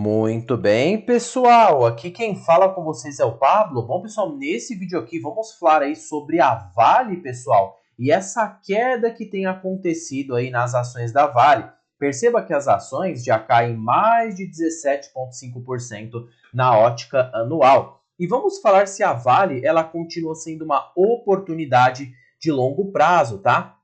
Muito bem, pessoal. Aqui quem fala com vocês é o Pablo. Bom, pessoal, nesse vídeo aqui vamos falar aí sobre a Vale, pessoal, e essa queda que tem acontecido aí nas ações da Vale. Perceba que as ações já caem mais de 17,5% na ótica anual. E vamos falar se a Vale ela continua sendo uma oportunidade de longo prazo, tá?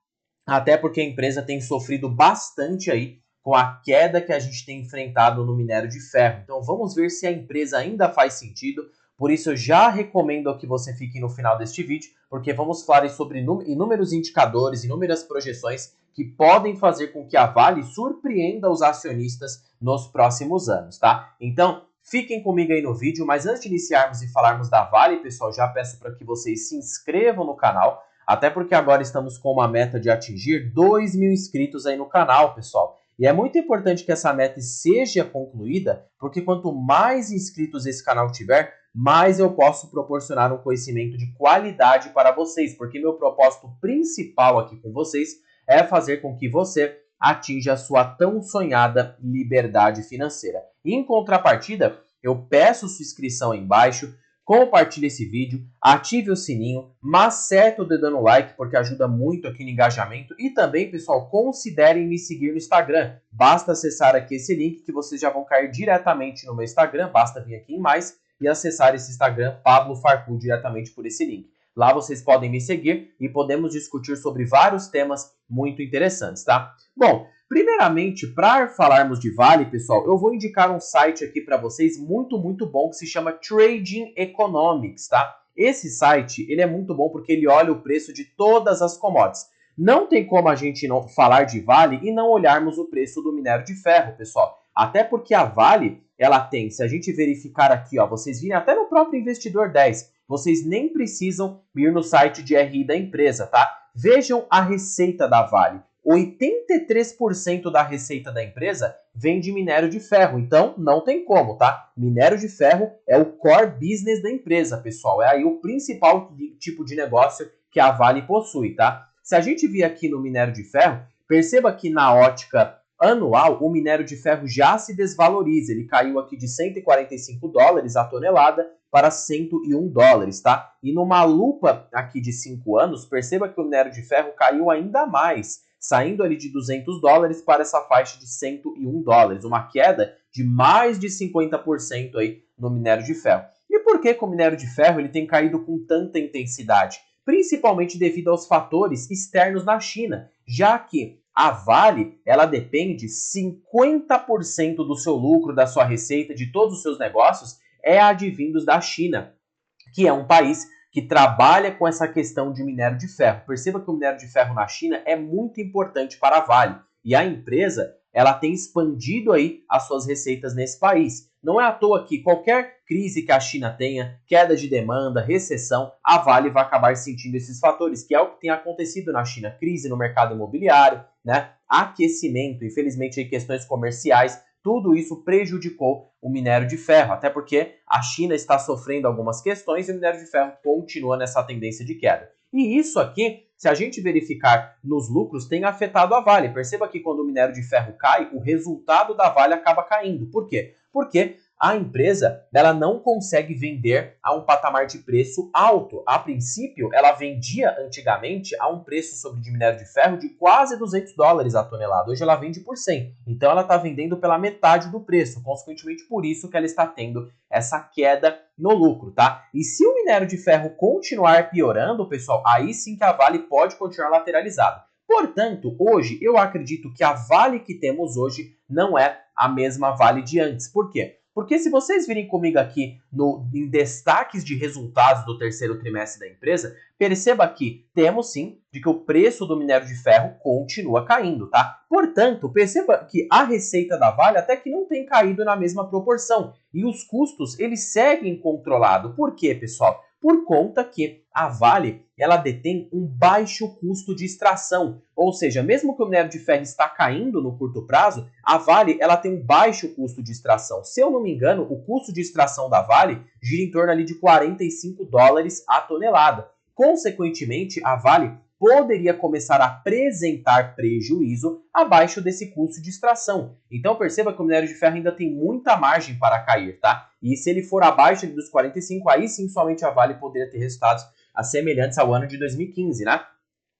Até porque a empresa tem sofrido bastante aí com a queda que a gente tem enfrentado no minério de ferro. Então vamos ver se a empresa ainda faz sentido. Por isso eu já recomendo que você fique no final deste vídeo, porque vamos falar sobre inúmeros indicadores, inúmeras projeções que podem fazer com que a Vale surpreenda os acionistas nos próximos anos, tá? Então fiquem comigo aí no vídeo, mas antes de iniciarmos e falarmos da Vale, pessoal, já peço para que vocês se inscrevam no canal, até porque agora estamos com uma meta de atingir 2.000 inscritos aí no canal, pessoal. E é muito importante que essa meta seja concluída, porque quanto mais inscritos esse canal tiver, mais eu posso proporcionar um conhecimento de qualidade para vocês, porque meu propósito principal aqui com vocês é fazer com que você atinja a sua tão sonhada liberdade financeira. E em contrapartida, eu peço sua inscrição aí embaixo, compartilhe esse vídeo, ative o sininho, macete o dedo no like, porque ajuda muito aqui no engajamento. E também, pessoal, considerem me seguir no Instagram. Basta acessar aqui esse link que vocês já vão cair diretamente no meu Instagram. Basta vir aqui em mais e acessar esse Instagram, Pablo Farcu, diretamente por esse link. Lá vocês podem me seguir e podemos discutir sobre vários temas muito interessantes, tá? Bom, primeiramente, para falarmos de Vale, pessoal, eu vou indicar um site aqui para vocês muito bom que se chama Trading Economics, tá? Esse site, ele é muito bom porque ele olha o preço de todas as commodities. Não tem como a gente não falar de Vale e não olharmos o preço do minério de ferro, pessoal. Até porque a Vale, ela tem, se a gente verificar aqui, ó, vocês virem até no próprio Investidor 10, vocês nem precisam ir no site de RI da empresa, tá? Vejam a receita da Vale. 83% da receita da empresa vem de minério de ferro, então não tem como, tá? Minério de ferro é o core business da empresa, pessoal. É aí o principal tipo de negócio que a Vale possui, tá? Se a gente vir aqui no minério de ferro, perceba que na ótica anual, o minério de ferro já se desvaloriza. Ele caiu aqui de 145 dólares a tonelada para 101 dólares, tá? E numa lupa aqui de 5 anos, perceba que o minério de ferro caiu ainda mais, saindo ali de 200 dólares para essa faixa de 101 dólares, uma queda de mais de 50% aí no minério de ferro. E por que o minério de ferro ele tem caído com tanta intensidade? Principalmente devido aos fatores externos na China, já que a Vale, ela depende 50% do seu lucro, da sua receita, de todos os seus negócios, advindos da China, que é um país que trabalha com essa questão de minério de ferro. Perceba que o minério de ferro na China é muito importante para a Vale. E a empresa, ela tem expandido aí as suas receitas nesse país. Não é à toa que qualquer crise que a China tenha, queda de demanda, recessão, a Vale vai acabar sentindo esses fatores, que é o que tem acontecido na China. Crise no mercado imobiliário, né? Aquecimento, infelizmente aí questões comerciais, tudo isso prejudicou o minério de ferro, até porque a China está sofrendo algumas questões e o minério de ferro continua nessa tendência de queda. E isso aqui, se a gente verificar nos lucros, tem afetado a Vale. Perceba que quando o minério de ferro cai, o resultado da Vale acaba caindo. Por quê? Porque a empresa ela não consegue vender a um patamar de preço alto. A princípio, ela vendia antigamente a um preço sobre de minério de ferro de quase 200 dólares a tonelada. Hoje ela vende por 100. Então ela está vendendo pela metade do preço. Consequentemente, por isso que ela está tendo essa queda no lucro, tá? E se o minério de ferro continuar piorando, pessoal, aí sim que a Vale pode continuar lateralizada. Portanto, hoje eu acredito que a Vale que temos hoje não é a mesma Vale de antes. Por quê? Porque se vocês virem comigo aqui em destaques de resultados do terceiro trimestre da empresa, perceba que temos sim de que o preço do minério de ferro continua caindo, tá? Portanto, perceba que a receita da Vale até que não tem caído na mesma proporção. E os custos, eles seguem controlados. Por quê, pessoal? Por conta que a Vale, ela detém um baixo custo de extração. Ou seja, mesmo que o minério de ferro está caindo no curto prazo, a Vale, ela tem um baixo custo de extração. Se eu não me engano, o custo de extração da Vale gira em torno ali de 45 dólares a tonelada. Consequentemente, a Vale poderia começar a apresentar prejuízo abaixo desse custo de extração. Então perceba que o minério de ferro ainda tem muita margem para cair, tá? E se ele for abaixo dos 45, aí sim somente a Vale poderia ter resultados semelhantes ao ano de 2015, né?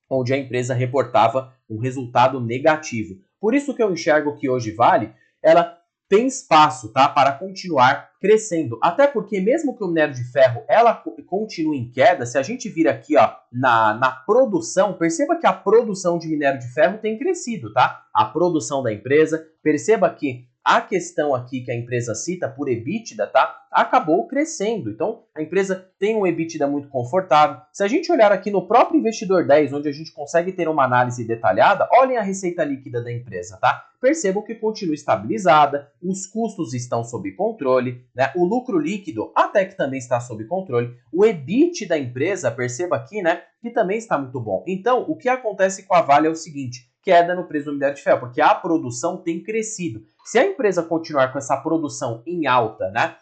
Onde a empresa reportava um resultado negativo. Por isso que eu enxergo que hoje Vale, ela tem espaço, tá, para continuar crescendo. Até porque mesmo que o minério de ferro ela continue em queda, se a gente vir aqui ó, na produção, perceba que a produção de minério de ferro tem crescido, tá? A produção da empresa, perceba que a questão aqui que a empresa cita por EBITDA, tá? Acabou crescendo. Então, a empresa tem um EBITDA muito confortável. Se a gente olhar aqui no próprio Investidor 10, onde a gente consegue ter uma análise detalhada, olhem a receita líquida da empresa, tá? Percebam que continua estabilizada, os custos estão sob controle, né? O lucro líquido até que também está sob controle. O EBIT da empresa, perceba aqui, né? Que também está muito bom. Então, o que acontece com a Vale é o seguinte: queda no preço do minério de ferro, porque a produção tem crescido. Se a empresa continuar com essa produção em alta, né,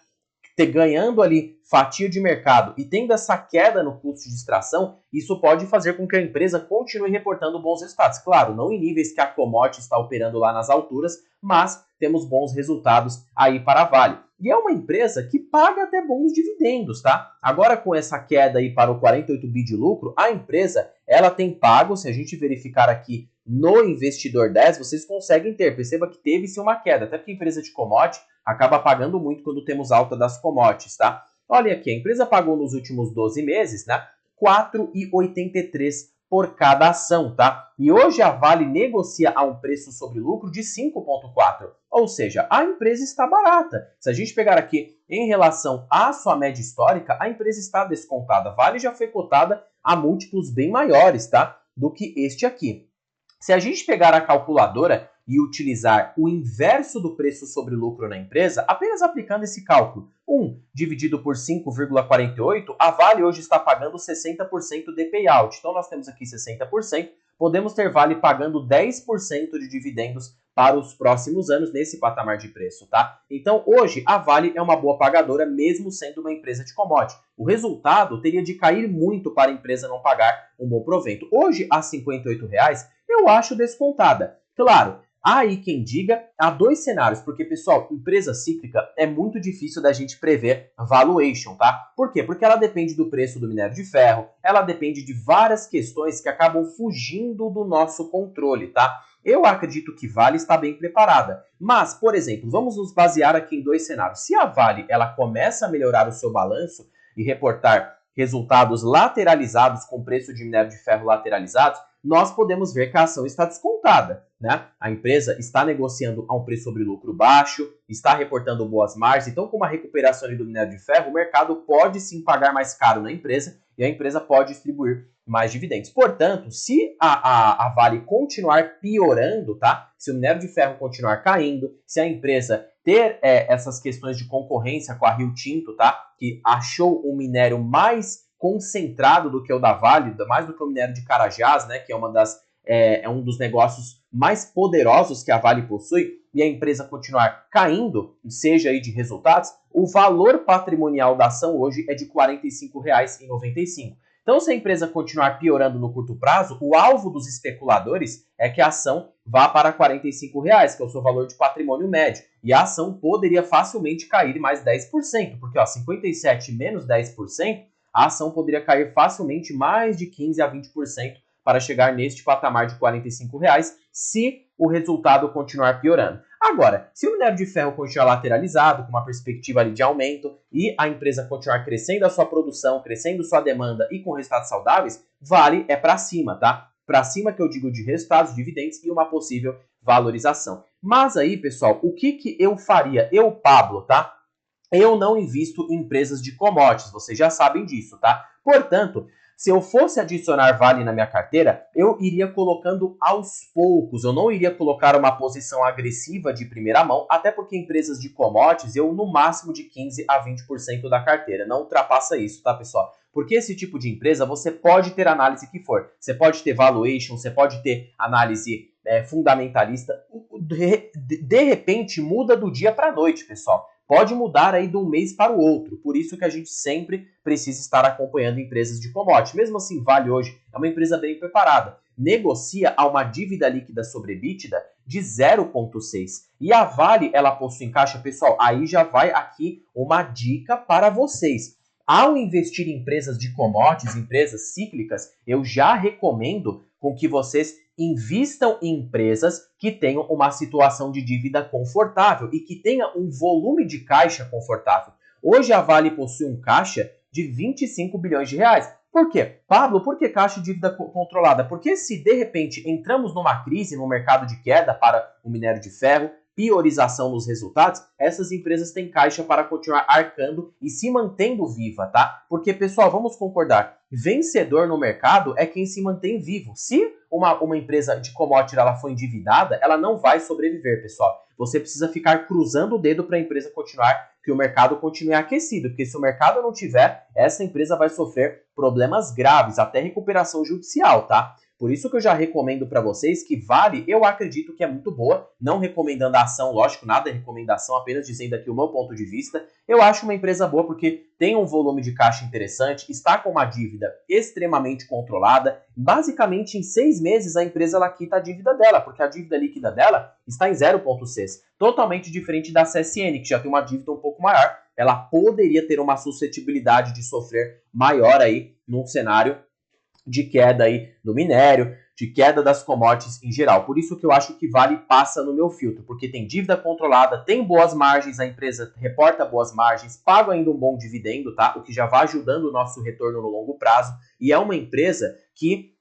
ganhando ali fatia de mercado e tendo essa queda no custo de extração, isso pode fazer com que a empresa continue reportando bons resultados. Claro, não em níveis que a commodity está operando lá nas alturas, mas temos bons resultados aí para a Vale. E é uma empresa que paga até bons dividendos, tá? Agora com essa queda aí para o 48 bi de lucro, a empresa ela tem pago, se a gente verificar aqui no Investidor 10, vocês conseguem ter. Perceba que teve-se uma queda, até porque a empresa de commodity acaba pagando muito quando temos alta das commodities, tá? Olha aqui, a empresa pagou nos últimos 12 meses, né, 4,83 por cada ação, tá? E hoje a Vale negocia a um preço sobre lucro de 5,4, ou seja, a empresa está barata. Se a gente pegar aqui em relação à sua média histórica, a empresa está descontada. A Vale já foi cotada a múltiplos bem maiores, tá, do que este aqui. Se a gente pegar a calculadora e utilizar o inverso do preço sobre lucro na empresa, apenas aplicando esse cálculo, 1 dividido por 5,48, a Vale hoje está pagando 60% de payout. Então nós temos aqui 60%, podemos ter Vale pagando 10% de dividendos para os próximos anos nesse patamar de preço, tá? Então hoje a Vale é uma boa pagadora, mesmo sendo uma empresa de commodity. O resultado teria de cair muito para a empresa não pagar um bom provento. Hoje, a R$ 58, eu acho descontada. Claro, há aí quem diga, há dois cenários, porque, pessoal, empresa cíclica é muito difícil da gente prever valuation, tá? Por quê? Porque ela depende do preço do minério de ferro, ela depende de várias questões que acabam fugindo do nosso controle, tá? Eu acredito que Vale está bem preparada, mas, por exemplo, vamos nos basear aqui em dois cenários. Se a Vale ela começa a melhorar o seu balanço e reportar resultados lateralizados com preço de minério de ferro lateralizados, nós podemos ver que a ação está descontada, né? A empresa está negociando a um preço sobre lucro baixo, está reportando boas margens, então com uma recuperação do minério de ferro, o mercado pode sim pagar mais caro na empresa e a empresa pode distribuir mais dividendos. Portanto, se a Vale continuar piorando, tá? Se o minério de ferro continuar caindo, se a empresa ter essas questões de concorrência com a Rio Tinto, tá? Que achou um minério mais concentrado do que o da Vale, mais do que o minério de Carajás, né, que é um dos negócios mais poderosos que a Vale possui, e a empresa continuar caindo, seja aí de resultados, o valor patrimonial da ação hoje é de R$ 45,95. Então, se a empresa continuar piorando no curto prazo, o alvo dos especuladores é que a ação vá para R$ 45, que é o seu valor de patrimônio médio. E a ação poderia facilmente cair mais 10%, porque ó, 57 menos 10%, a ação poderia cair facilmente mais de 15% a 20% para chegar neste patamar de R$ 45, se o resultado continuar piorando. Agora, se o minério de ferro continuar lateralizado, com uma perspectiva ali de aumento, e a empresa continuar crescendo a sua produção, crescendo sua demanda e com resultados saudáveis, Vale é para cima, tá? Para cima que eu digo de resultados, dividendos e uma possível valorização. Mas aí, pessoal, o que eu faria? Eu, Pablo, tá? Eu não invisto em empresas de commodities, vocês já sabem disso, tá? Portanto, se eu fosse adicionar Vale na minha carteira, eu iria colocando aos poucos. Eu não iria colocar uma posição agressiva de primeira mão, até porque empresas de commodities, eu no máximo de 15% a 20% da carteira. Não ultrapassa isso, tá, pessoal? Porque esse tipo de empresa, você pode ter análise que for. Você pode ter valuation, você pode ter análise fundamentalista. De repente, muda do dia para a noite, pessoal. pode mudar aí de um mês para o outro. Por isso que a gente sempre precisa estar acompanhando empresas de commodity. Mesmo assim, Vale hoje é uma empresa bem preparada. Negocia a uma dívida líquida sobre EBITDA de 0,6. E a Vale, ela possui em caixa, pessoal, aí já vai aqui uma dica para vocês. Ao investir em empresas de commodities, empresas cíclicas, eu já recomendo com que vocês invistam em empresas que tenham uma situação de dívida confortável e que tenha um volume de caixa confortável. Hoje a Vale possui um caixa de 25 bilhões de reais. Por quê? Pablo, por que caixa de dívida controlada? Porque se de repente entramos numa crise no mercado de queda para o minério de ferro, priorização nos resultados, essas empresas têm caixa para continuar arcando e se mantendo viva, tá? Porque, pessoal, vamos concordar, vencedor no mercado é quem se mantém vivo. Se uma empresa de commodity ela for endividada, ela não vai sobreviver, pessoal. Você precisa ficar cruzando o dedo para a empresa continuar, que o mercado continue aquecido, porque se o mercado não tiver, essa empresa vai sofrer problemas graves, até recuperação judicial, tá? Por isso que eu já recomendo para vocês que Vale, eu acredito que é muito boa, não recomendando a ação, lógico, nada é recomendação, apenas dizendo aqui o meu ponto de vista. Eu acho uma empresa boa porque tem um volume de caixa interessante, está com uma dívida extremamente controlada. Basicamente, em 6 meses, a empresa ela quita a dívida dela, porque a dívida líquida dela está em 0,6. Totalmente diferente da CSN, que já tem uma dívida um pouco maior. Ela poderia ter uma suscetibilidade de sofrer maior aí num cenário de queda aí do minério, de queda das commodities em geral. Por isso que eu acho que Vale passa no meu filtro, porque tem dívida controlada, tem boas margens, a empresa reporta boas margens, paga ainda um bom dividendo, tá? O que já vai ajudando o nosso retorno no longo prazo, e é uma empresa que,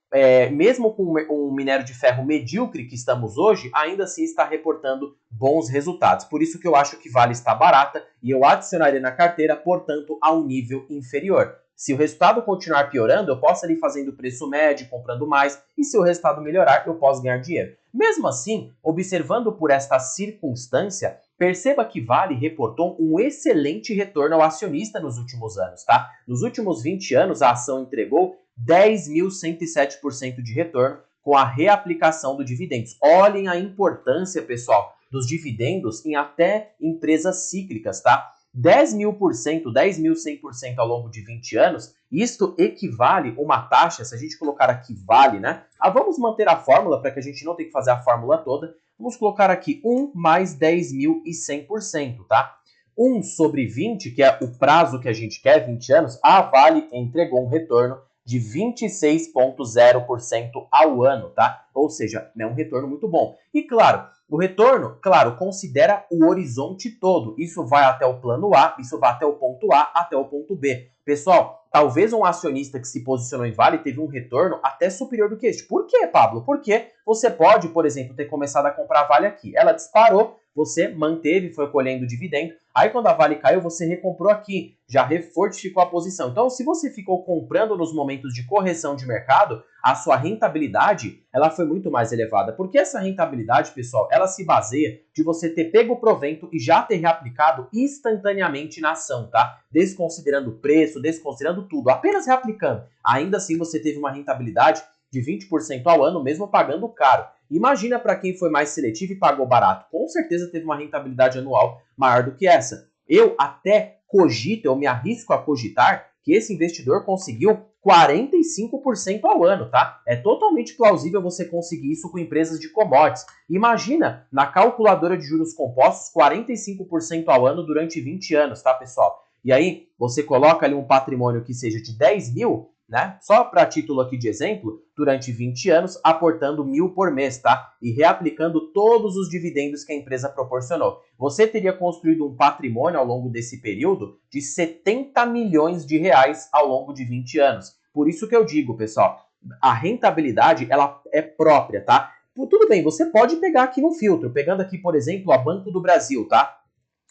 mesmo com um minério de ferro medíocre que estamos hoje, ainda assim está reportando bons resultados. Por isso que eu acho que Vale está barata, e eu adicionaria na carteira, portanto, a um nível inferior. Se o resultado continuar piorando, eu posso ali fazendo preço médio, comprando mais, e se o resultado melhorar, eu posso ganhar dinheiro. Mesmo assim, observando por esta circunstância, perceba que Vale reportou um excelente retorno ao acionista nos últimos anos, tá? Nos últimos 20 anos, a ação entregou 10.107% de retorno com a reaplicação do dividendos. Olhem a importância, pessoal, dos dividendos em até empresas cíclicas, tá? 10.000%, 10.100% ao longo de 20 anos, isto equivale uma taxa, se a gente colocar aqui vale, né? Vamos manter a fórmula para que a gente não tenha que fazer a fórmula toda. Vamos colocar aqui 1 mais 10.100%, tá? 1 sobre 20, que é o prazo que a gente quer, 20 anos, a Vale entregou um retorno de 26,0% ao ano, tá? Ou seja, é um retorno muito bom. E claro, o retorno, claro, considera o horizonte todo. Isso vai até o plano A, isso vai até o ponto A, até o ponto B. Pessoal, talvez um acionista que se posicionou em Vale teve um retorno até superior do que este. Por quê, Pablo? Porque você pode, por exemplo, ter começado a comprar Vale aqui. Ela disparou, você manteve, foi colhendo dividendo. Aí quando a Vale caiu, você recomprou aqui, já refortificou a posição. Então, se você ficou comprando nos momentos de correção de mercado, a sua rentabilidade ela foi muito mais elevada. Porque essa rentabilidade, pessoal, ela se baseia de você ter pego o provento e já ter reaplicado instantaneamente na ação, tá? Desconsiderando o preço, desconsiderando tudo, apenas reaplicando. Ainda assim, você teve uma rentabilidade de 20% ao ano, mesmo pagando caro. Imagina para quem foi mais seletivo e pagou barato. Com certeza teve uma rentabilidade anual maior do que essa. Eu até cogito, eu me arrisco a cogitar que esse investidor conseguiu 45% ao ano, tá? É totalmente plausível você conseguir isso com empresas de commodities. Imagina, na calculadora de juros compostos, 45% ao ano durante 20 anos, tá, pessoal? E aí, você coloca ali um patrimônio que seja de 10 mil, né? Só para título aqui de exemplo, durante 20 anos, aportando 1.000 por mês, tá? E reaplicando todos os dividendos que a empresa proporcionou. Você teria construído um patrimônio ao longo desse período de 70 milhões de reais ao longo de 20 anos. Por isso que eu digo, pessoal, a rentabilidade, ela é própria, tá? Tudo bem, você pode pegar aqui no filtro, pegando aqui, por exemplo, a Banco do Brasil, tá?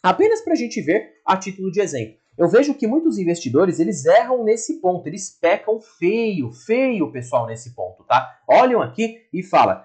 Apenas para a gente ver a título de exemplo. Eu vejo que muitos investidores, eles erram nesse ponto, eles pecam feio, pessoal, nesse ponto, tá? Olham aqui e falam,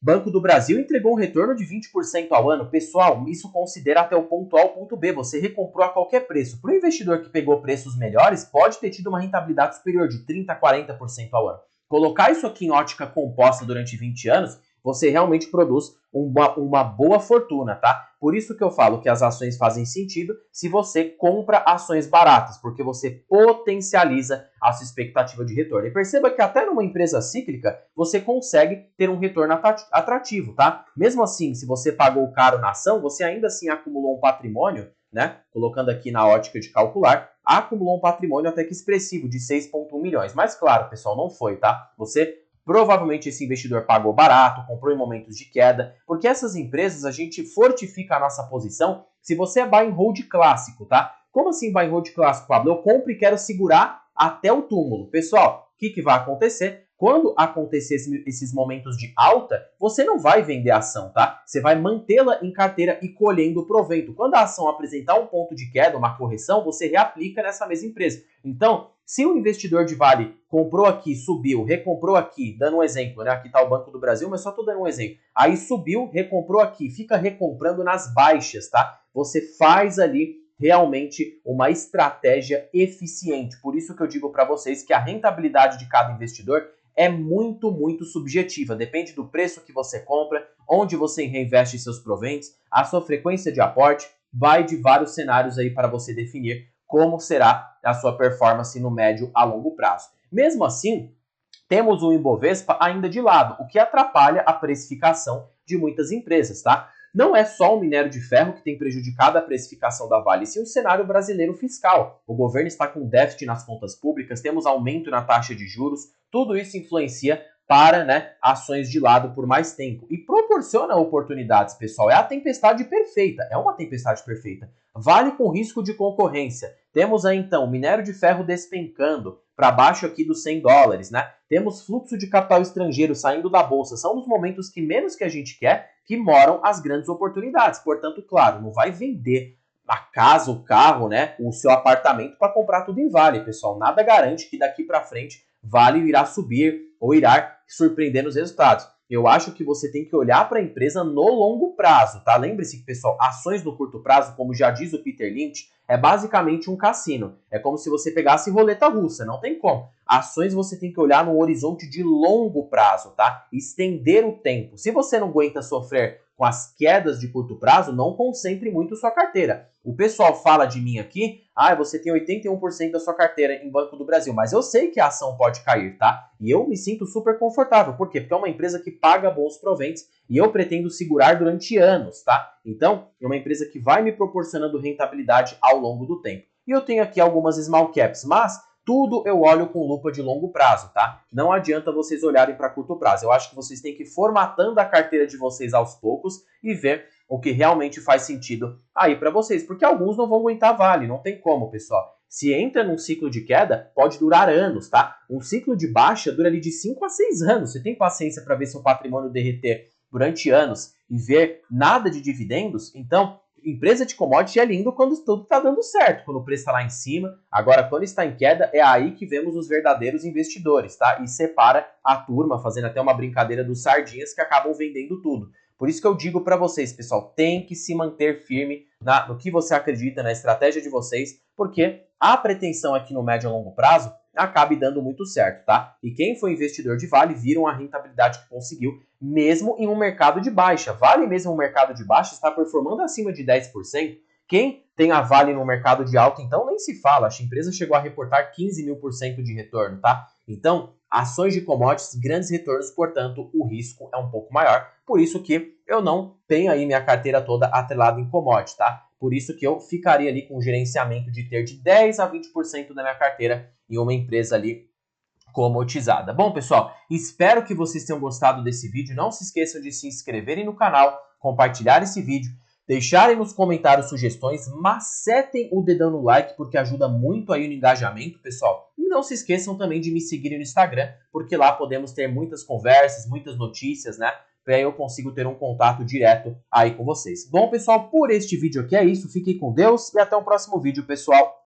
Banco do Brasil entregou um retorno de 20% ao ano. Pessoal, isso considera até o ponto A ao ponto B, você recomprou a qualquer preço. Para o investidor que pegou preços melhores, pode ter tido uma rentabilidade superior de 30% a 40% ao ano. Colocar isso aqui em ótica composta durante 20 anos, você realmente produz uma boa fortuna, tá? Por isso que eu falo que as ações fazem sentido se você compra ações baratas, porque você potencializa a sua expectativa de retorno. E perceba que até numa empresa cíclica, você consegue ter um retorno atrativo, tá? Mesmo assim, se você pagou caro na ação, você ainda assim acumulou um patrimônio, né? Colocando aqui na ótica de calcular, acumulou um patrimônio até que expressivo de 6,1 milhões. Mas claro, pessoal, não foi, tá? Você provavelmente esse investidor pagou barato, comprou em momentos de queda, porque essas empresas a gente fortifica a nossa posição se você é buy and hold clássico, tá? Como assim buy and hold clássico, Pablo? Eu compro e quero segurar até o túmulo. Pessoal, o que vai acontecer? Quando acontecer esses momentos de alta, você não vai vender a ação, tá? Você vai mantê-la em carteira e colhendo o proveito. Quando a ação apresentar um ponto de queda, uma correção, você reaplica nessa mesma empresa. Então, se o investidor de Vale comprou aqui, subiu, recomprou aqui, dando um exemplo, né? Aqui está o Banco do Brasil, mas só estou dando um exemplo. Aí subiu, recomprou aqui, fica recomprando nas baixas, tá? Você faz ali realmente uma estratégia eficiente. Por isso que eu digo para vocês que a rentabilidade de cada investidor é muito, muito subjetiva. Depende do preço que você compra, onde você reinveste seus proventos, a sua frequência de aporte, vai de vários cenários aí para você definir como será a sua performance no médio a longo prazo. Mesmo assim, temos o Ibovespa ainda de lado, o que atrapalha a precificação de muitas empresas, tá? Não é só o minério de ferro que tem prejudicado a precificação da Vale, sim o cenário brasileiro fiscal. O governo está com déficit nas contas públicas, temos aumento na taxa de juros, tudo isso influencia para, né, ações de lado por mais tempo e proporciona oportunidades, pessoal. É a tempestade perfeita, é uma tempestade perfeita. Vale com risco de concorrência. Temos aí então minério de ferro despencando para baixo aqui dos $100, né? Temos fluxo de capital estrangeiro saindo da bolsa. São os momentos que menos que a gente quer que moram as grandes oportunidades. Portanto, claro, não vai vender a casa, o carro, né, o seu apartamento para comprar tudo em Vale, pessoal. Nada garante que daqui para frente Vale irá subir ou irá surpreender nos resultados. Eu acho que você tem que olhar para a empresa no longo prazo, tá? Lembre-se, pessoal, ações no curto prazo, como já diz o Peter Lynch, é basicamente um cassino. É como se você pegasse roleta russa, não tem como. Ações você tem que olhar no horizonte de longo prazo, tá? Estender o tempo. Se você não aguenta sofrer com as quedas de curto prazo, não concentre muito sua carteira. O pessoal fala de mim aqui, você tem 81% da sua carteira em Banco do Brasil, mas eu sei que a ação pode cair, tá? E eu me sinto super confortável. Por quê? Porque é uma empresa que paga bons proventos e eu pretendo segurar durante anos, tá? Então, é uma empresa que vai me proporcionando rentabilidade ao longo do tempo. E eu tenho aqui algumas small caps, mas tudo eu olho com lupa de longo prazo, tá? Não adianta vocês olharem para curto prazo. Eu acho que vocês têm que ir formatando a carteira de vocês aos poucos e ver o que realmente faz sentido aí para vocês. Porque alguns não vão aguentar Vale, não tem como, pessoal. Se entra num ciclo de queda, pode durar anos, tá? Um ciclo de baixa dura ali de 5 a 6 anos. Você tem paciência para ver seu patrimônio derreter durante anos e ver nada de dividendos? Então, empresa de commodity é lindo quando tudo está dando certo, quando o preço está lá em cima. Agora, quando está em queda, é aí que vemos os verdadeiros investidores, tá? E separa a turma, fazendo até uma brincadeira dos sardinhas que acabam vendendo tudo. Por isso que eu digo para vocês, pessoal, tem que se manter firme no que você acredita, na estratégia de vocês, porque a pretensão aqui no médio e longo prazo acabe dando muito certo, tá? E quem foi investidor de Vale viram a rentabilidade que conseguiu, mesmo em um mercado de baixa. Vale mesmo um mercado de baixa está performando acima de 10%. Quem tem a Vale no mercado de alta, então nem se fala. A empresa chegou a reportar 15.000% de retorno, tá? Então, ações de commodities, grandes retornos, portanto, o risco é um pouco maior. Por isso que eu não tenho aí minha carteira toda atrelada em commodities, tá? Por isso que eu ficaria ali com um gerenciamento de ter de 10 a 20% da minha carteira em uma empresa ali comoditizada. Bom, pessoal, espero que vocês tenham gostado desse vídeo. Não se esqueçam de se inscreverem no canal, compartilhar esse vídeo, deixarem nos comentários sugestões, macetem o dedão no like, porque ajuda muito aí no engajamento, pessoal. E não se esqueçam também de me seguirem no Instagram, porque lá podemos ter muitas conversas, muitas notícias, né? Para eu consigo ter um contato direto aí com vocês. Bom, pessoal, por este vídeo aqui é isso. Fiquem com Deus e até o próximo vídeo, pessoal.